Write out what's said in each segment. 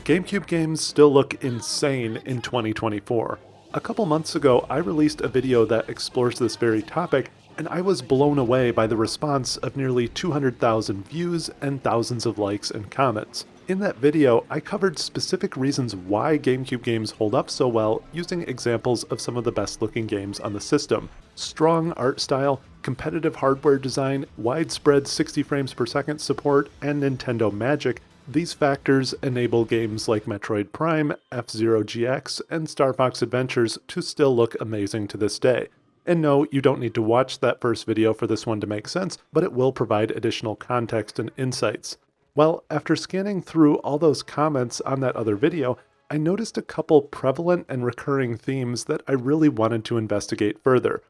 GameCube games still look insane in 2024. A couple months ago, I released a video that explores this very topic, and I was blown away by the response of nearly 200,000 views and thousands of likes and comments. In that video, I covered specific reasons why GameCube games hold up so well using examples of some of the best looking games on the system. Strong art style, competitive hardware design, widespread 60 frames per second support, and Nintendo Magic. These factors enable games like Metroid Prime, F-Zero GX, and Star Fox Adventures to still look amazing to this day. And no, you don't need to watch that first video for this one to make sense, but it will provide additional context and insights. Well, after scanning through all those comments on that other video, I noticed a couple prevalent and recurring themes that I really wanted to investigate further.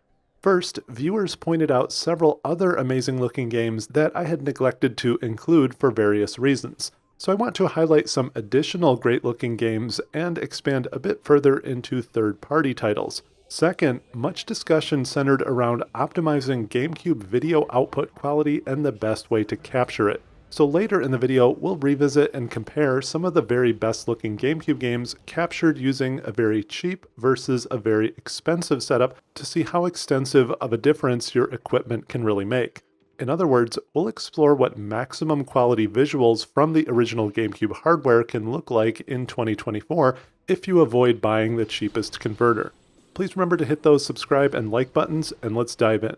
First, viewers pointed out several other amazing looking games that I had neglected to include for various reasons. So I want to highlight some additional great-looking games and expand a bit further into third-party titles. Second, much discussion centered around optimizing GameCube video output quality and the best way to capture it. So later in the video, we'll revisit and compare some of the very best-looking GameCube games captured using a very cheap versus a very expensive setup to see how extensive of a difference your equipment can really make. In other words, we'll explore what maximum quality visuals from the original GameCube hardware can look like in 2024 if you avoid buying the cheapest converter. Please remember to hit those subscribe and like buttons, and let's dive in.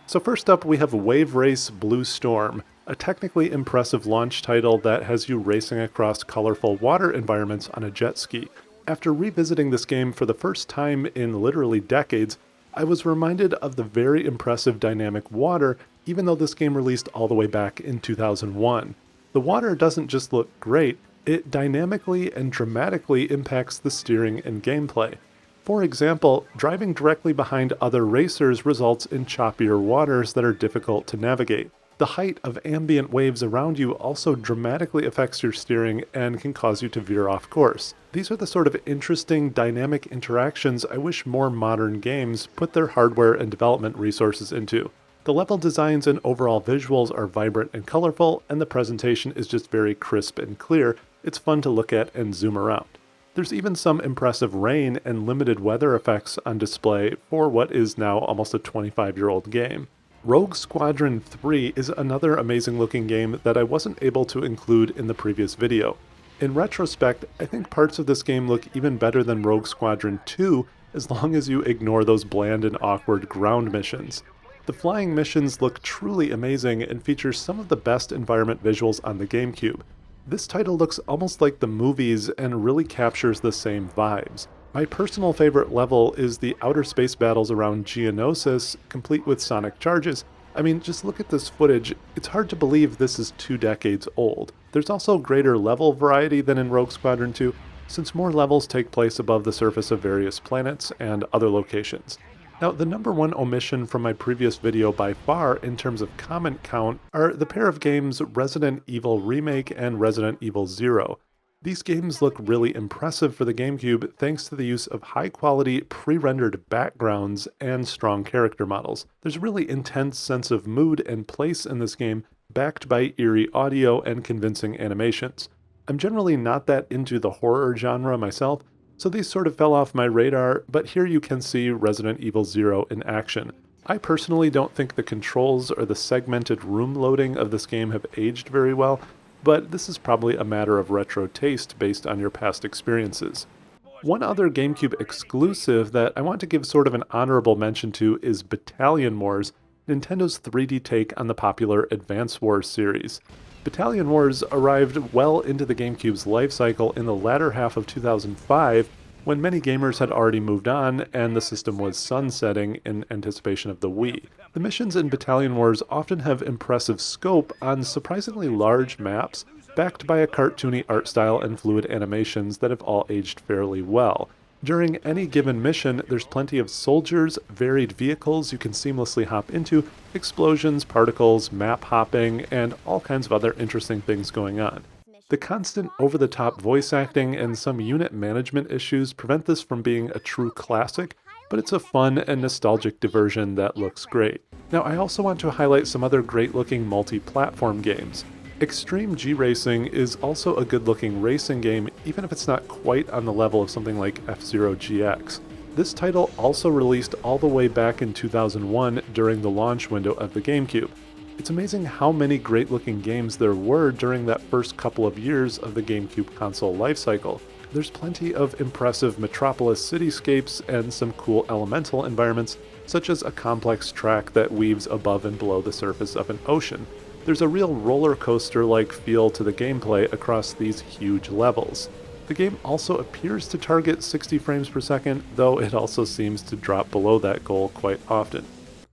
So first up, we have Wave Race Blue Storm, a technically impressive launch title that has you racing across colorful water environments on a jet ski. After revisiting this game for the first time in literally decades, I was reminded of the very impressive dynamic water, even though this game released all the way back in 2001. The water doesn't just look great, it dynamically and dramatically impacts the steering and gameplay. For example, driving directly behind other racers results in choppier waters that are difficult to navigate. The height of ambient waves around you also dramatically affects your steering and can cause you to veer off course. These are the sort of interesting dynamic interactions I wish more modern games put their hardware and development resources into. The level designs and overall visuals are vibrant and colorful, and the presentation is just very crisp and clear. It's fun to look at and zoom around. There's even some impressive rain and limited weather effects on display for what is now almost a 25-year-old game. Rogue Squadron 3 is another amazing looking game that I wasn't able to include in the previous video. In retrospect, I think parts of this game look even better than Rogue Squadron 2 as long as you ignore those bland and awkward ground missions. The flying missions look truly amazing and feature some of the best environment visuals on the GameCube. This title looks almost like the movies and really captures the same vibes. My personal favorite level is the outer space battles around Geonosis, complete with sonic charges. I mean, just look at this footage. It's hard to believe this is 2 decades old. There's also greater level variety than in Rogue Squadron 2, since more levels take place above the surface of various planets and other locations. Now, the number one omission from my previous video by far in terms of comment count are the pair of games Resident Evil Remake and Resident Evil Zero. These games look really impressive for the GameCube thanks to the use of high-quality pre-rendered backgrounds and strong character models. There's a really intense sense of mood and place in this game, backed by eerie audio and convincing animations. I'm generally not that into the horror genre myself, so these sort of fell off my radar, but here you can see Resident Evil Zero in action. I personally don't think the controls or the segmented room loading of this game have aged very well, but this is probably a matter of retro taste based on your past experiences. One other GameCube exclusive that I want to give sort of an honorable mention to is Battalion Wars, Nintendo's 3D take on the popular Advance Wars series. Battalion Wars arrived well into the GameCube's life cycle in the latter half of 2005, when many gamers had already moved on and the system was sunsetting in anticipation of the Wii. The missions in Battalion Wars often have impressive scope on surprisingly large maps, backed by a cartoony art style and fluid animations that have all aged fairly well. During any given mission, there's plenty of soldiers, varied vehicles you can seamlessly hop into, explosions, particles, map hopping, and all kinds of other interesting things going on. The constant over-the-top voice acting and some unit management issues prevent this from being a true classic, but it's a fun and nostalgic diversion that looks great. Now, I also want to highlight some other great-looking multi-platform games. Extreme G Racing is also a good-looking racing game, even if it's not quite on the level of something like F-Zero GX. This title also released all the way back in 2001 during the launch window of the GameCube. It's amazing how many great-looking games there were during that first couple of years of the GameCube console lifecycle. There's plenty of impressive Metropolis cityscapes and some cool elemental environments, such as a complex track that weaves above and below the surface of an ocean. There's a real roller coaster-like feel to the gameplay across these huge levels. The game also appears to target 60 frames per second, though it also seems to drop below that goal quite often.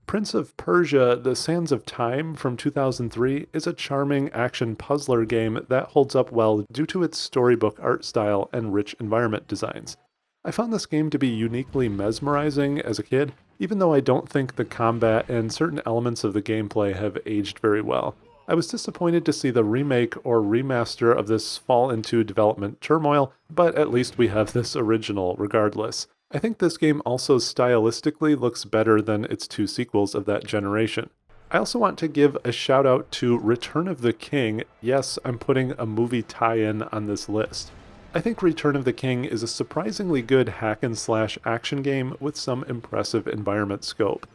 Prince of Persia: The Sands of Time from 2003 is a charming action puzzler game that holds up well due to its storybook art style and rich environment designs. I found this game to be uniquely mesmerizing as a kid, even though I don't think the combat and certain elements of the gameplay have aged very well. I was disappointed to see the remake or remaster of this fall into development turmoil, but at least we have this original regardless. I think this game also stylistically looks better than its two sequels of that generation. I also want to give a shout out to Return of the King. Yes, I'm putting a movie tie-in on this list. I think Return of the King is a surprisingly good hack-and-slash action game with some impressive environment scope.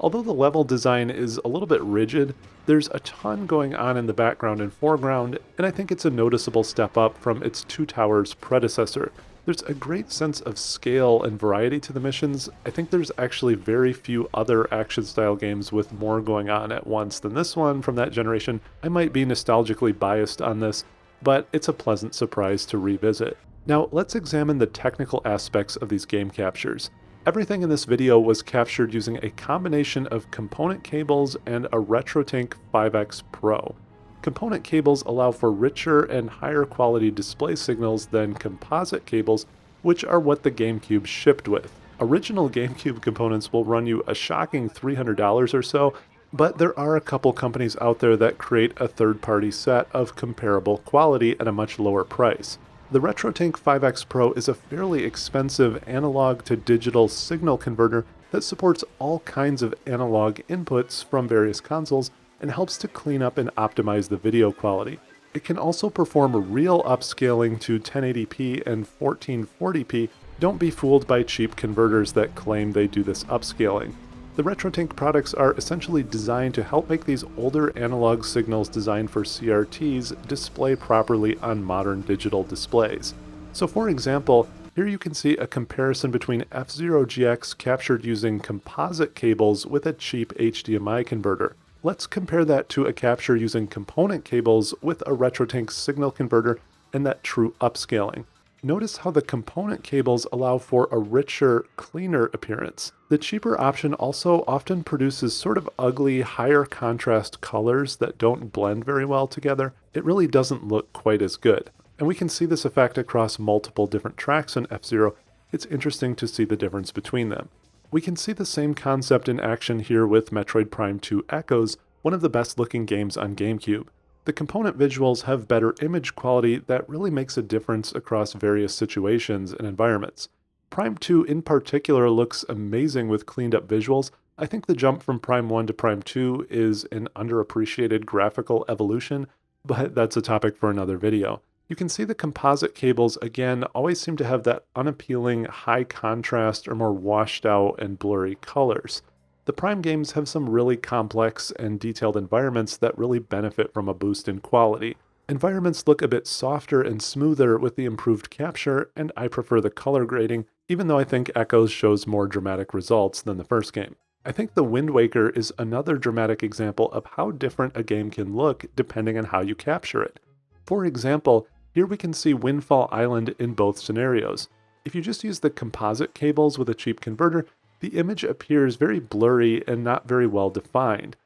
Although the level design is a little bit rigid, there's a ton going on in the background and foreground, and I think it's a noticeable step up from its Two Towers predecessor. There's a great sense of scale and variety to the missions. I think there's actually very few other action-style games with more going on at once than this one from that generation. I might be nostalgically biased on this, but it's a pleasant surprise to revisit. Now, let's examine the technical aspects of these game captures. Everything in this video was captured using a combination of component cables and a RetroTink 5X Pro. Component cables allow for richer and higher quality display signals than composite cables, which are what the GameCube shipped with. Original GameCube components will run you a shocking $300 or so, but there are a couple companies out there that create a third-party set of comparable quality at a much lower price. The RetroTink 5X Pro is a fairly expensive analog to digital signal converter that supports all kinds of analog inputs from various consoles and helps to clean up and optimize the video quality. It can also perform real upscaling to 1080p and 1440p. Don't be fooled by cheap converters that claim they do this upscaling. The RetroTink products are essentially designed to help make these older analog signals designed for CRTs display properly on modern digital displays. So for example, here you can see a comparison between F-Zero GX captured using composite cables with a cheap HDMI converter. Let's compare that to a capture using component cables with a RetroTink signal converter and that true upscaling. Notice how the component cables allow for a richer, cleaner appearance. The cheaper option also often produces sort of ugly, higher contrast colors that don't blend very well together. It really doesn't look quite as good. And we can see this effect across multiple different tracks in F-Zero. It's interesting to see the difference between them. We can see the same concept in action here with Metroid Prime 2 Echoes, one of the best looking games on GameCube. The component visuals have better image quality that really makes a difference across various situations and environments. Prime 2 in particular looks amazing with cleaned up visuals. I think the jump from Prime 1 to Prime 2 is an underappreciated graphical evolution, but that's a topic for another video. You can see the composite cables again always seem to have that unappealing high contrast or more washed out and blurry colors. The Prime games have some really complex and detailed environments that really benefit from a boost in quality. Environments look a bit softer and smoother with the improved capture, and I prefer the color grading, even though I think Echoes shows more dramatic results than the first game. I think the Wind Waker is another dramatic example of how different a game can look depending on how you capture it. For example, here we can see Windfall Island in both scenarios. If you just use the composite cables with a cheap converter, the image appears very blurry and not very well defined.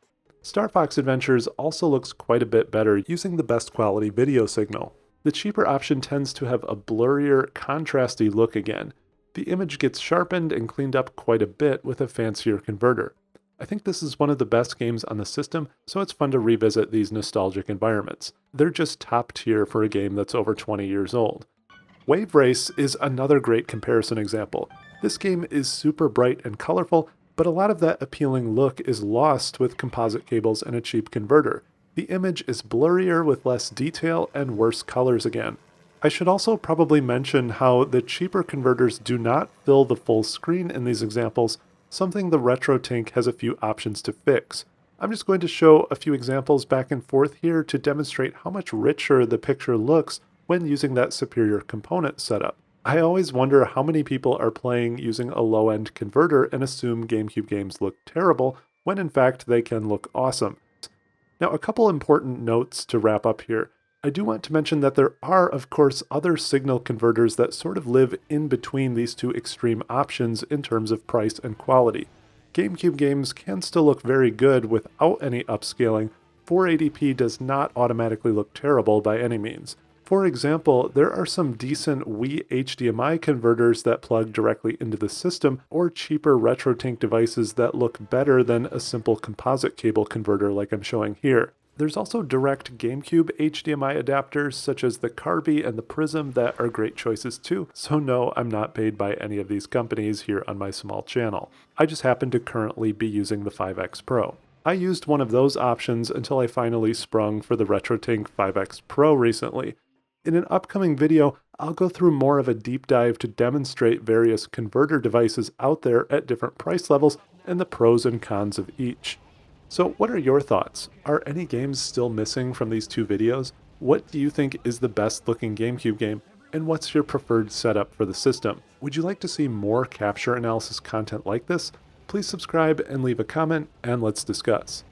Star Fox Adventures also looks quite a bit better using the best quality video signal. The cheaper option tends to have a blurrier, contrasty look again. The image gets sharpened and cleaned up quite a bit with a fancier converter. I think this is one of the best games on the system, so it's fun to revisit these nostalgic environments. They're just top tier for a game that's over 20 years old. Wave Race is another great comparison example. This game is super bright and colorful, but a lot of that appealing look is lost with composite cables and a cheap converter. The image is blurrier with less detail and worse colors again. I should also probably mention how the cheaper converters do not fill the full screen in these examples, something the RetroTink has a few options to fix. I'm just going to show a few examples back and forth here to demonstrate how much richer the picture looks when using that superior component setup. I always wonder how many people are playing using a low-end converter and assume GameCube games look terrible, when in fact they can look awesome. Now, a couple important notes to wrap up here. I do want to mention that there are, of course, other signal converters that sort of live in between these two extreme options in terms of price and quality. GameCube games can still look very good without any upscaling. 480p does not automatically look terrible by any means. For example, there are some decent Wii HDMI converters that plug directly into the system, or cheaper RetroTink devices that look better than a simple composite cable converter like I'm showing here. There's also direct GameCube HDMI adapters such as the Carby and the Prism that are great choices too, so no, I'm not paid by any of these companies here on my small channel. I just happen to currently be using the 5X Pro. I used one of those options until I finally sprung for the RetroTink 5X Pro recently. In an upcoming video, I'll go through more of a deep dive to demonstrate various converter devices out there at different price levels and the pros and cons of each. So what are your thoughts? Are any games still missing from these two videos? What do you think is the best looking GameCube game? And what's your preferred setup for the system? Would you like to see more capture analysis content like this? Please subscribe and leave a comment, and let's discuss.